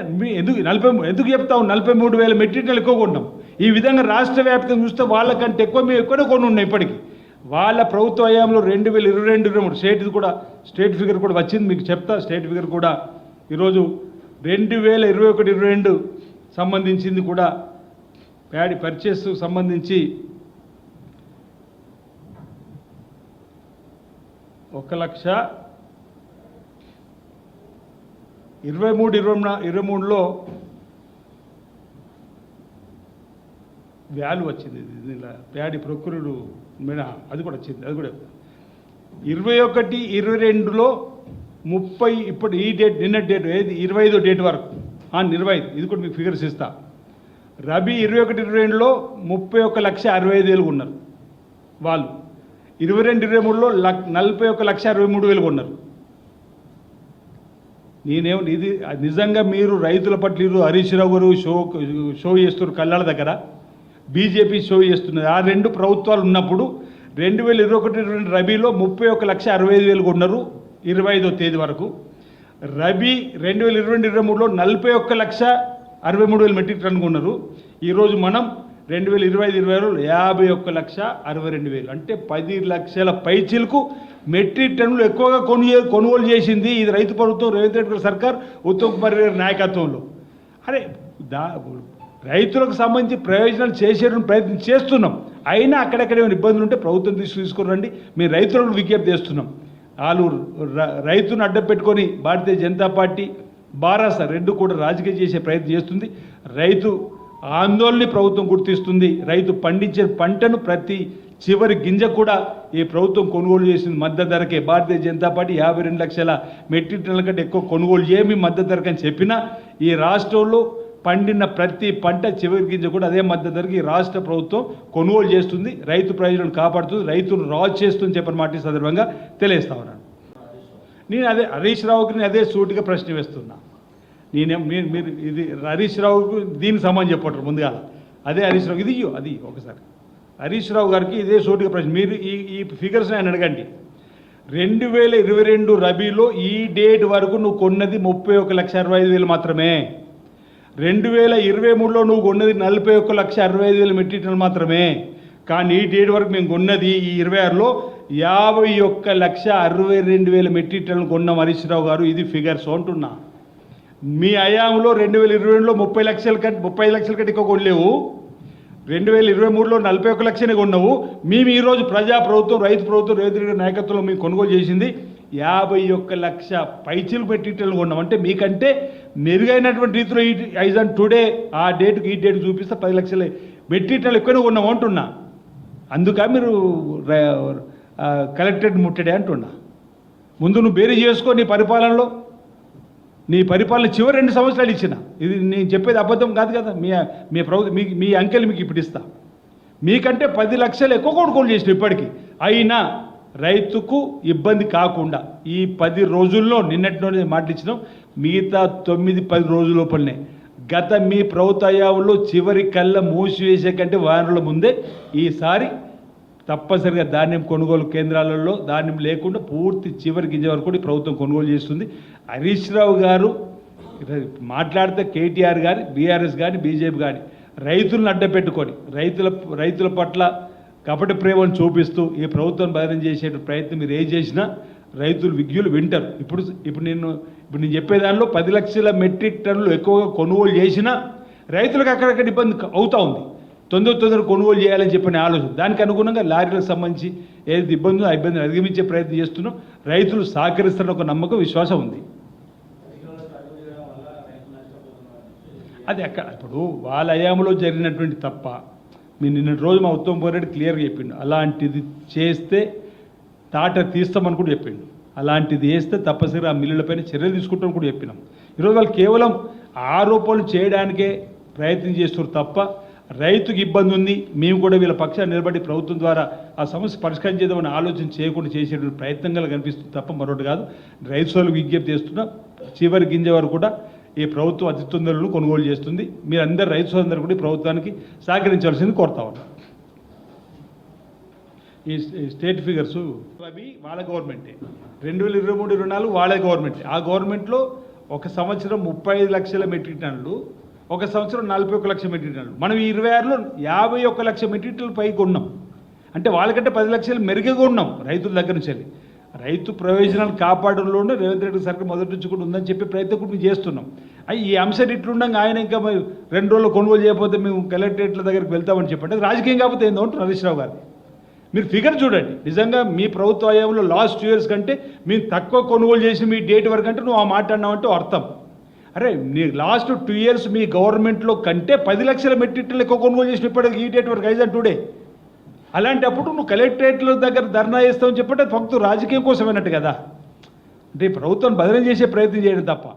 అంటే ఎందుకు చెప్తాము 43,000 మెట్రిక్ టన్నులు ఎక్కువ కొన్నాం. ఈ విధంగా రాష్ట్ర వ్యాప్తంగా చూస్తే వాళ్ళకంటే ఎక్కువ మేము ఎక్కువనే కొన్ని ఉన్నాయి. ఇప్పటికీ వాళ్ళ ప్రభుత్వ హయాంలో 2022-23 స్టేట్ ఫిగర్ కూడా వచ్చింది. మీకు చెప్తా స్టేట్ ఫిగర్ కూడా ఈరోజు 2021-22 సంబంధించింది కూడా ప్యాడీ పర్చేస్ సంబంధించి 1,23,23లో వాల్యూ వచ్చింది. ప్యాడీ ప్రొక్యూర్డ్ అది కూడా వచ్చింది. అది కూడా 21-22లో 30 ఇప్పుడు ఈ డేట్ నిన్న డేట్ ఏది 25వ డేట్ వరకు 25 ఇది కూడా మీకు ఫిగర్స్ ఇస్తా. రబీ 21-22లో 31,65,000 ఉన్నారు వాళ్ళు. 22-23లో 41,63,000 ఉన్నారు. ఇది నిజంగా మీరు రైతుల పట్ల హరీష్ రావు గారు షో చేస్తున్నారు కళ్ళాల దగ్గర, బీజేపీ షో చేస్తున్నది. ఆ రెండు ప్రభుత్వాలు ఉన్నప్పుడు 2021-22 రబీలో 31,65,000 ఉన్నారు 25వ తేదీ వరకు. రబీ 2022-23లో 41,63,000 మెట్రిక్ టన్నులు ఉన్నారు. ఈరోజు మనం 2025-26లో 51,62,000 అంటే 10 లక్షల పైచిలకు మెట్రిక్ టన్నులు ఎక్కువగా కొనుగోలు చేసింది ఇది రైతు ప్రభుత్వం, రేవంత్ రెడ్డి గారి సర్కార్, ఉత్తమ్ కుమార్ గారి నాయకత్వంలో. అరే రైతులకు సంబంధించి ప్రయోజనాలు చేసే ప్రయత్నం చేస్తున్నాం. అయినా అక్కడెక్కడ ఏమైనా ఇబ్బందులు ఉంటే ప్రభుత్వం తీసుకురండి. మేము రైతులకు విజ్ఞప్తి చేస్తున్నాం. వాళ్ళు రైతును అడ్డం పెట్టుకొని భారతీయ జనతా పార్టీ బారాస రెండు కూడా రాజకీయం చేసే ప్రయత్నం చేస్తుంది. రైతు ఆందోళన ప్రభుత్వం గుర్తిస్తుంది. రైతు పండించే పంటను ప్రతి చివరి గింజ కూడా ఈ ప్రభుత్వం కొనుగోలు చేసింది మద్దతు ధరకే. భారతీయ జనతా పార్టీ 52 లక్షల మెట్రిక్ టన్నుల కంటే ఎక్కువ కొనుగోలు చేయమి మద్దతు ధరకని చెప్పినా ఈ రాష్ట్రంలో పండిన ప్రతి పంట చివరి గింజ కూడా అదే మద్దతు ధరకి ఈ రాష్ట్ర ప్రభుత్వం కొనుగోలు చేస్తుంది. రైతు ప్రయోజనాలు కాపాడుతుంది, రైతును రాజు చేస్తుంది చెప్పని మాట సందర్భంగా తెలియస్తా ఉన్నాను. నేను హరీష్ రావుకి నేను అదే సూటిగా ప్రశ్న వేస్తున్నా. మీరు ఇది హరీష్ రావుకు దీనికి సంబంధం చెప్పటరు ముందుగా. అదే హరీష్ రావు అది ఒకసారి హరీష్ రావు గారికి ఇదే సూటిగా ప్రశ్న. మీరు ఈ ఫిగర్స్ ఆయన అడగండి. 2022 రబీలో ఈ డేట్ వరకు నువ్వు కొన్నది 31,65,000 మాత్రమే. 2023లో నువ్వు కొన్నది 41,65,000 మెట్రిక్ టన్నులు మాత్రమే. కానీ ఈ డేట్ వరకు మేము కొన్నది ఈ 26లో 51,62,000 మెట్రిక్ టన్నులు కొన్నాం హరీష్ రావు గారు. ఇది ఫిగర్స్ అంటున్నా. మీ హయాంలో 2022లో 30 లక్షల కంటే ఎక్కువ కొనలేవు. 2023లో 41 లక్షనే కొన్నావు. మేము ఈరోజు ప్రజాప్రభుత్వం, రైతు ప్రభుత్వం, రేవంత్ రెడ్డి నాయకత్వంలో మేము కొనుగోలు చేసింది 51 లక్ష పైచిలు మెట్రిక్ టన్నులు కొన్నాం. అంటే మీకంటే మెరుగైనటువంటి రీతిలో ఐజ్ ఆన్ టుడే ఆ డేట్కి ఈ డేట్కి చూపిస్తే 10 లక్షల మెట్రిక్ టన్నులు ఎక్కువనే కొన్నాం అంటున్నా. అందుక మీరు కలెక్టరేట్ ముట్టడే అంటున్నా. ముందు నువ్వు బేరీ చేసుకో. నీ పరిపాలన చివరి 2 సంవత్సరాలు ఇచ్చిన. ఇది నేను చెప్పేది అబద్ధం కాదు కదా. మీ ప్రభుత్వం మీ అంకెలు మీకు ఇప్పుడు ఇస్తా. మీకంటే 10 లక్షలు ఎక్కువ కొనుగోలు చేసిన ఇప్పటికీ. అయినా రైతుకు ఇబ్బంది కాకుండా ఈ 10 రోజుల్లో నిన్నటిలోనే మాటిచ్చినాం. మిగతా 9-10 రోజుల లోపలనే గత మీ ప్రభుత్వ హయాంలో చివరి కళ్ళ మూసివేసే కంటే వారాల ముందే ఈసారి తప్పనిసరిగా ధాన్యం కొనుగోలు కేంద్రాలలో ధాన్యం లేకుండా పూర్తి చివరి గింజ వరకు కూడా ప్రభుత్వం కొనుగోలు చేస్తుంది. హరీష్ రావు గారు మాట్లాడితే కేటీఆర్ కానీ, బీఆర్ఎస్ కానీ, బీజేపీ కానీ రైతులను అడ్డపెట్టుకొని రైతుల పట్ల కపట ప్రేమను చూపిస్తూ ఈ ప్రభుత్వం బదిలీ చేసే ప్రయత్నం మీరు ఏం చేసినా రైతులు విజ్ఞులు వింటారు. ఇప్పుడు నేను చెప్పేదానిలో 10 లక్షల మెట్రిక్ టన్నులు ఎక్కువగా కొనుగోలు చేసినా రైతులకు అక్కడక్కడ ఇబ్బంది అవుతూ ఉంది. తొందర కొనుగోలు చేయాలని చెప్పిన ఆలోచన. దానికి అనుగుణంగా లారీలకు సంబంధించి ఏది ఇబ్బంది ఆ ఇబ్బందిని అధిగమించే ప్రయత్నం చేస్తున్నాం. రైతులు సహకరిస్తున్న ఒక నమ్మకం, విశ్వాసం ఉంది. అది అక్కడ ఇప్పుడు వాళ్ళ హయాంలో జరిగినటువంటి తప్ప మీరు నిన్న రోజు మా ఉత్తమ్ కుమార్ రెడ్డి క్లియర్గా చెప్పిండు. అలాంటిది చేస్తే తాట తీస్తామని కూడా చెప్పిండు. అలాంటిది వేస్తే తప్పనిసరిగా ఆ మిల్లులపైన చర్యలు తీసుకుంటామని కూడా చెప్పినాం. ఈరోజు వాళ్ళు కేవలం ఆరోపణలు చేయడానికే ప్రయత్నం చేస్తున్నారు తప్ప రైతుకి ఇబ్బంది ఉంది, మేము కూడా వీళ్ళ పక్షాన్ని నిలబడి ప్రభుత్వం ద్వారా ఆ సమస్య పరిష్కారం చేద్దామని ఆలోచన చేయకుండా చేసేటువంటి ప్రయత్నంగా కనిపిస్తుంది తప్ప మరొకటి కాదు. రైతు సోదరులకు విజ్ఞప్తి చేస్తున్నా, చివరి గింజ వరకు కూడా ఈ ప్రభుత్వం అతి తొందరలో కొనుగోలు చేస్తుంది. మీరందరూ రైతు సోదరులందరూ కూడా ప్రభుత్వానికి సహకరించాల్సింది కోరుతా ఉన్నాం. ఈ స్టేట్ ఫిగర్స్ అవి వాళ్ళ గవర్నమెంటే, 2023-24 వాళ్ళ గవర్నమెంటే. ఆ గవర్నమెంట్లో ఒక సంవత్సరం 35 లక్షల మెట్రిక్ టన్నులు, ఒక సంవత్సరం 41 లక్షల మెట్రిక్ టన్నులు. మనం ఈ 26లో 51 లక్షల మెట్రిక్ టన్నులు పైకి ఉన్నాం. అంటే వాళ్ళకంటే 10 లక్షలు మెరుగ్గా ఉన్నాం రైతుల దగ్గర నుంచి వెళ్ళి. రైతు ప్రయోజనాలు కాపాడంలోనే రేవంత్ రెడ్డి సర్కార్ మొదటి నుంచి కూడా ఉందని చెప్పి ప్రయత్నం కూడా మేము చేస్తున్నాం. ఈ అంశం ఇట్లుండగా ఆయన ఇంకా 2 రోజులు కొనుగోలు చేయకపోతే మేము కలెక్టరేట్ల దగ్గరికి వెళ్తామని చెప్పండి. అది రాజకీయం కాకపోతే ఏందో అంటారు హరీష్ రావు గారు. మీరు ఫిగర్ చూడండి, నిజంగా మీ ప్రభుత్వ హయాంలో లాస్ట్ 2 years కంటే మేము తక్కువ కొనుగోలు చేసి మీ డేట్ వరకు అంటే నువ్వు ఆ మాట అన్నావంటే అర్థం. అరే నీ లాస్ట్ 2 years మీ గవర్నమెంట్లో కంటే 10 లక్షల మెట్రిక్ టన్నులు ఎక్కువ కొనుగోలు చేసిన ఇప్పటికి ఈ డేట్ వరకు ఐజన్ టుడే. అలాంటప్పుడు నువ్వు కలెక్టరేట్ల దగ్గర ధర్నా చేస్తావని చెప్పంటే అది ఫక్తు రాజకీయం కోసమైనట్టు కదా. అంటే ప్రభుత్వాన్ని బదిలీ చేసే ప్రయత్నం చేయడం తప్ప